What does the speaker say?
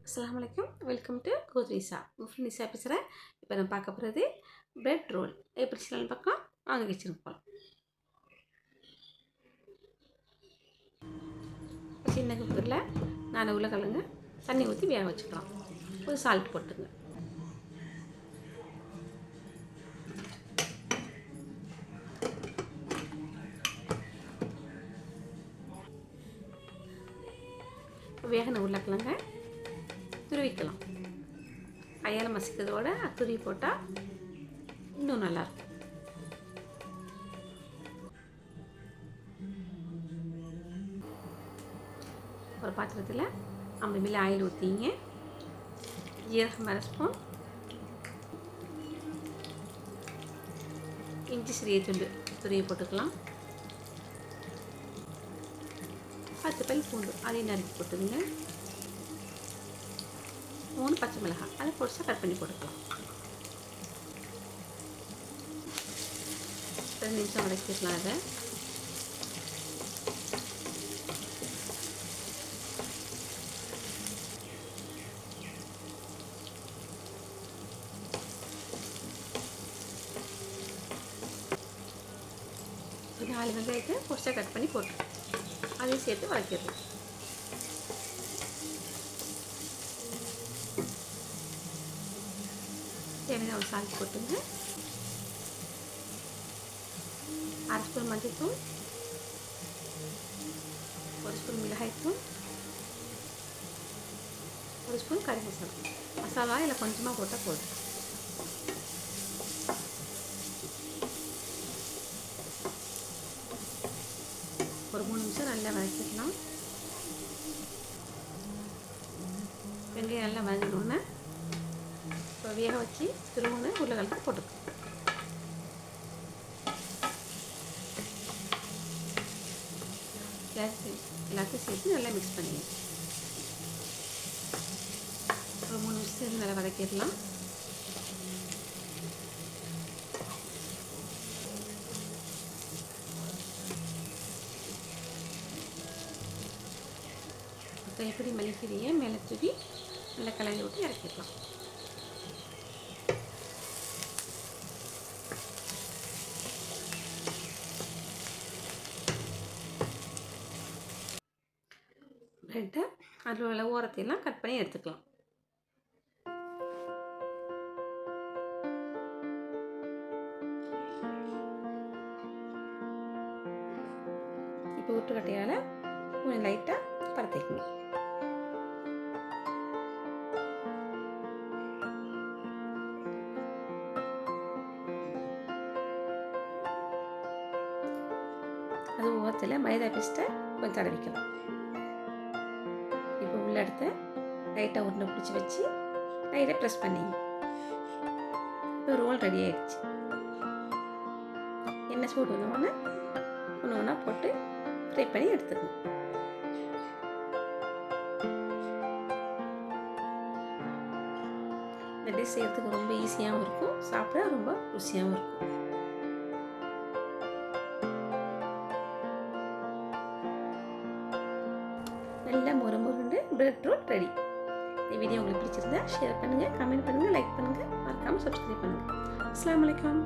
அஸ்ஸலாமு அலைக்கும். Welcome to கோத்ரிசா. உங்கள் ஃப்ரெண்ட் நிசா பேசுகிறேன். இப்போ நம்ம பார்க்க போகிறது பிரெட் ரோல் எப்படி செய்யலாம்னு பார்க்கலாம். வாங்க கிச்சனுக்கு போகலாம். சின்ன குக்கரில் 4 உருளைக்கிழங்கு தண்ணி ஊற்றி வேக வச்சுக்கலாம். ஒரு சால்ட் போட்டுங்க. வேகின உருளைக்கிழங்க துருவிக்கலாம். கையால் மசிக்கிறதோட துருவி போட்டால் இன்னும் நல்லாயிருக்கும். ஒரு பாத்திரத்தில் 50 ml ஆயில் ஊற்றிங்க. ஜீரகம் 1 ஸ்பூன், இஞ்சி சிறிய துண்டு துருவி போட்டுக்கலாம். 10 பல் பூண்டு அதையும் நறுக்கி போட்டுங்க. 3 பச்சை மிளகாய் அதை பொடிசாக கட் பண்ணி போட்டுக்கலாம். 2 நிமிஷம் வதக்கிடலாம். அதை ஒரு 4 வெங்காயத்தை பொடிசாக கட் பண்ணி போட்டு அதையும் சேர்த்து வதக்கிடலாம். தேவையான ஒரு சால்ட் போட்டுங்க. 1/2 ஸ்பூன் மஞ்சள்தூள், 1 ஸ்பூன் மிளகாய்த்தூள், 1 ஸ்பூன் கறி மசாலா இதில் கொஞ்சமாக போட்டால் போதும். ஒரு 3 நிமிஷம் நல்லா வதக்கிக்கலாம். வெங்காயம் நல்லா வதங்கினோன்னே இப்போ வேக வச்சு திரும்ப உருளைக்கிழங்கு போட்டுக்கலாம். எல்லாத்தையும் சேர்த்து நல்லா மிக்ஸ் பண்ணிடுங்க. ஒரு 3 நிமிஷம் நல்லா வதக்கிடலாம். இப்போ எப்படி மல்லிக்கீரையை மேலே தூக்கி நல்லா கலந்து விட்டு இறக்கிடலாம். ப்ரெட்டை அதில் உள்ள ஓரத்தையெல்லாம் கட் பண்ணி எடுத்துக்கலாம். இப்போ ஊட்டுக்கட்டையால் கொஞ்சம் லைட்டாக பரத்திக்கணும். அது ஓரத்தில் மைதா பேஸ்ட்டை கொஞ்சம் தடவிக்கலாம். இப்போ உள்ள எடுத்து லைட்டாக உருண்டை பிடிச்சி வச்சு லைட்டாக ப்ரெஸ் பண்ணிங்க. இப்போ ரோல் ரெடி ஆகிடுச்சு. எண்ணெய் சூடு ஒன்று ஒன்றா போட்டு ஃப்ரை பண்ணி எடுத்துக்கணும். இந்த டிஷ் செய்கிறதுக்கு ரொம்ப ஈஸியாகவும் இருக்கும், சாப்பிட ரொம்ப ருசியாகவும் இருக்கும். நல்லா முறுமுறுண்டு பிரெட் ரோல் ரெடி. இந்த வீடியோ உங்களுக்கு பிடிச்சிருந்தா ஷேர் பண்ணுங்கள், கமெண்ட் பண்ணுங்கள், லைக் பண்ணுங்கள், மறக்காமல் சப்ஸ்கிரைப் பண்ணுங்கள். அஸ்ஸலாமு அலைக்கும்.